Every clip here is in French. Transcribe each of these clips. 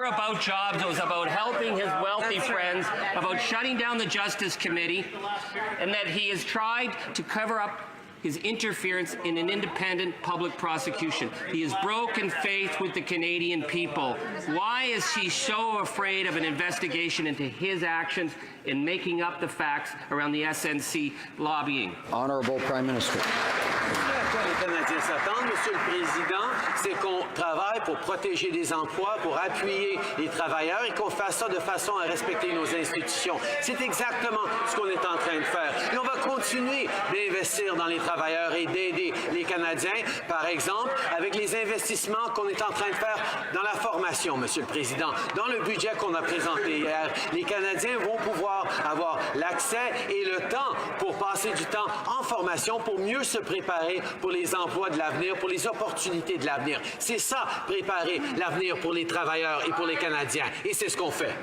About jobs, it was about helping his wealthy friends, about shutting down the Justice Committee, and that he has tried to cover up his interference in an independent public prosecution. He has broken faith with the Canadian people. Why is he so afraid of an investigation into his actions in making up the facts around the SNC lobbying? Honorable Prime Minister. Les Canadiens s'attendent, Monsieur le Président, c'est qu'on travaille pour protéger les emplois, pour appuyer les travailleurs et qu'on fasse ça de façon à respecter nos institutions. C'est exactement ce qu'on est en train de faire. Et on va continuer d'investir dans les travailleurs et d'aider les Canadiens, par exemple, avec les investissements qu'on est en train de faire dans la formation, Monsieur le Président. Dans le budget qu'on a présenté hier, les Canadiens vont pouvoir avoir l'accès et le temps pour passer du temps en formation, pour mieux se préparer pour les emplois de l'avenir, pour les opportunités de l'avenir. C'est ça, préparer l'avenir pour les travailleurs et pour les Canadiens. Et c'est ce qu'on fait.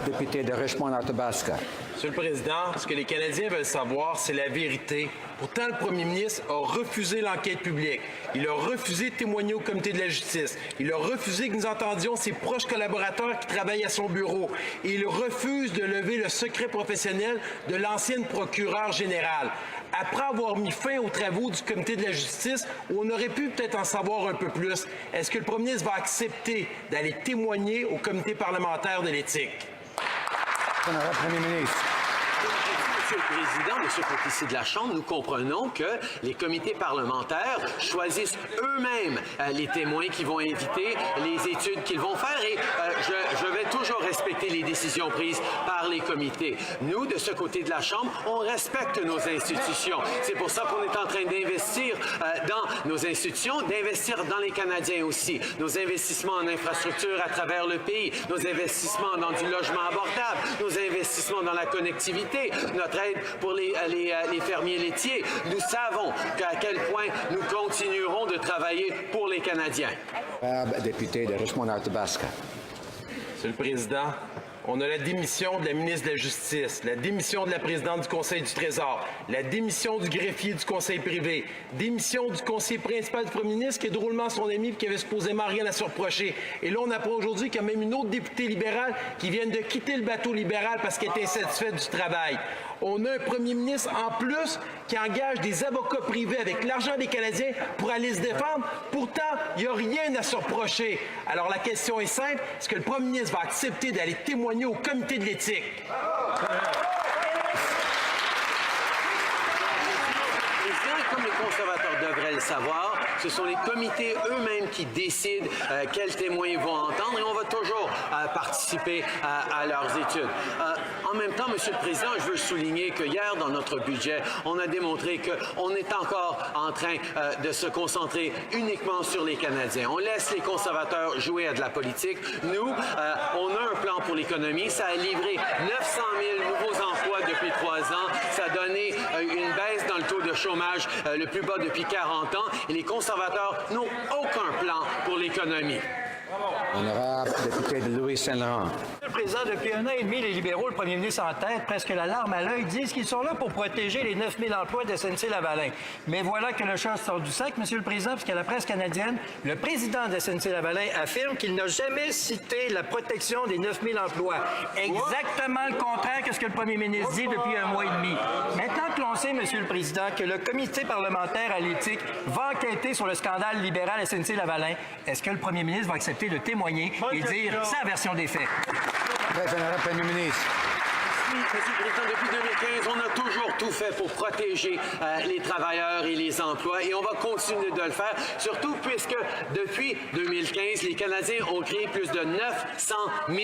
Député de Richmond-Arthabasca. Monsieur le Président, ce que les Canadiens veulent savoir, c'est la vérité. Pourtant, le premier ministre a refusé l'enquête publique. Il a refusé de témoigner au Comité de la justice. Il a refusé que nous entendions ses proches collaborateurs qui travaillent à son bureau. Et il refuse de lever le secret professionnel de l'ancienne procureure générale. Après avoir mis fin aux travaux du Comité de la justice, on aurait pu peut-être en savoir un peu plus. Est-ce que le premier ministre va accepter d'aller témoigner au Comité parlementaire de l'éthique? Honorable Premier ministre. Monsieur le Président, Monsieur le Président de la Chambre, nous comprenons que les comités parlementaires choisissent eux-mêmes les témoins qui vont inviter, les études qu'ils vont faire et je vais toujours respecter les décisions prises par les comités. Nous, de ce côté de la Chambre, on respecte nos institutions. C'est pour ça qu'on est en train d'investir dans nos institutions, d'investir dans les Canadiens aussi. Nos investissements en infrastructure à travers le pays, nos investissements dans du logement abordable, nos investissements dans la connectivité, notre aide pour les fermiers laitiers. Nous savons à quel point nous continuerons de travailler pour les Canadiens. Député de Richmond-Arthabasca. Monsieur le Président, on a la démission de la ministre de la Justice, la démission de la présidente du Conseil du Trésor, la démission du greffier du Conseil privé, démission du conseiller principal du premier ministre qui est drôlement son ami et qui avait supposément rien à se reprocher. Et là, on apprend aujourd'hui qu'il y a même une autre députée libérale qui vient de quitter le bateau libéral parce qu'elle est insatisfaite du travail. On a un premier ministre en plus qui engage des avocats privés avec l'argent des Canadiens pour aller se défendre. Pourtant, il n'y a rien à se reprocher. Alors la question est simple, est-ce que le premier ministre va accepter d'aller témoigner au Comité de l'éthique? Comme les conservateurs devraient le savoir, ce sont les comités eux-mêmes qui décident quels témoins ils vont entendre et on va toujours participer à leurs études. En même temps, Monsieur le Président, je veux souligner que hier, dans notre budget, on a démontré qu'on est encore en train de se concentrer uniquement sur les Canadiens. On laisse les conservateurs jouer à de la politique. Nous, on a un plan pour l'économie. Ça a livré 900 000 nouveaux emplois depuis 3 ans. Ça a donné une baisse dans le taux de chômage le plus bas depuis 40 ans. Et les conservateurs n'ont aucun plan pour l'économie. Honorable député de Louis-Saint-Laurent. Monsieur le Président, depuis 1 an et demi, les libéraux, le premier ministre en tête, presque la larme à l'œil, disent qu'ils sont là pour protéger les 9 000 emplois de SNC-Lavalin. Mais voilà que le chat sort du sac, Monsieur le Président, puisqu'à la presse canadienne, le président de SNC-Lavalin affirme qu'il n'a jamais cité la protection des 9 000 emplois. Exactement le contraire que ce que le premier ministre dit depuis 1 mois et demi. Maintenant que l'on sait, Monsieur le Président, que le comité parlementaire à l'éthique va enquêter sur le scandale libéral SNC-Lavalin, est-ce que le premier ministre va accepter de témoigner et dire sa version des faits? Très honorable Premier ministre. Monsieur le Président, depuis 2015, on a toujours tout fait pour protéger les travailleurs et les emplois et on va continuer de le faire, surtout puisque depuis 2015, les Canadiens ont créé plus de 900 000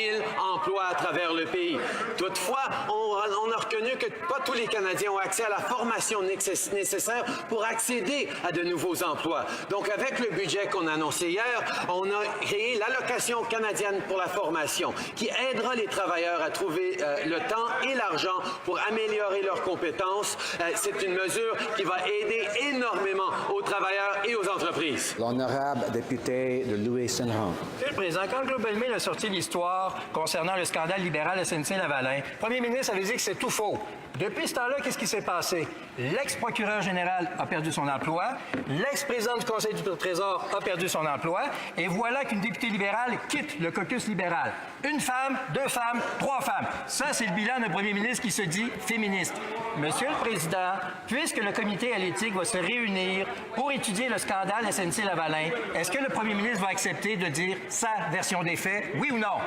emplois à travers le pays. Toutefois, on a reconnu que pas tous les Canadiens ont accès à la formation nécessaire pour accéder à de nouveaux emplois. Donc, avec le budget qu'on a annoncé hier, on a créé l'allocation canadienne pour la formation qui aidera les travailleurs à trouver le temps et l'argent pour améliorer leurs compétences. C'est une mesure qui va aider énormément aux travailleurs et aux entreprises. L'honorable député de Louis-Saint-Laurent. Monsieur le Président, quand Claude Bellemare a sorti l'histoire concernant le scandale libéral SNC-Lavalin, le premier ministre avait dit que c'est tout faux. Depuis ce temps-là, qu'est-ce qui s'est passé? L'ex-procureur général a perdu son emploi, l'ex-président du Conseil du Trésor a perdu son emploi, et voilà qu'une députée libérale quitte le caucus libéral. Une femme, 2 femmes, 3 femmes. Ça, c'est le bilan d'un premier ministre qui se dit féministe. Monsieur le Président, puisque le comité à l'éthique va se réunir pour étudier le scandale SNC-Lavalin, est-ce que le premier ministre va accepter de dire sa version des faits, oui ou non?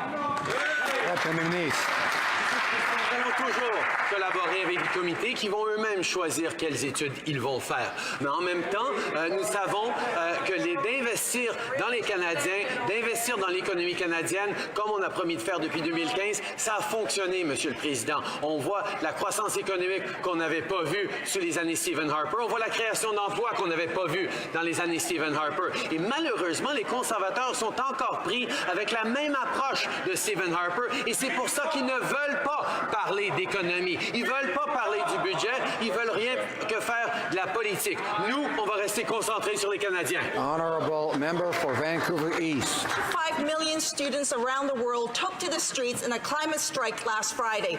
Premier ministre. Nous allons toujours collaborer avec les comités qui vont eux-mêmes choisir quelles études ils vont faire. Mais en même temps, nous savons que d'investir dans les Canadiens, d'investir dans l'économie canadienne, comme on a promis de faire depuis 2015, ça a fonctionné, Monsieur le Président. On voit la croissance économique qu'on n'avait pas vue sous les années Stephen Harper. On voit la création d'emplois qu'on n'avait pas vue dans les années Stephen Harper. Et malheureusement, les conservateurs sont encore pris avec la même approche de Stephen Harper. Et c'est pour ça qu'ils ne veulent pas parler d'économie. Ils veulent pas parler du budget. Ils veulent rien que faire de la politique. Nous, on va rester concentrés sur les Canadiens. Honourable member for Vancouver East. 5 million students around the world took to the streets in a climate strike last Friday.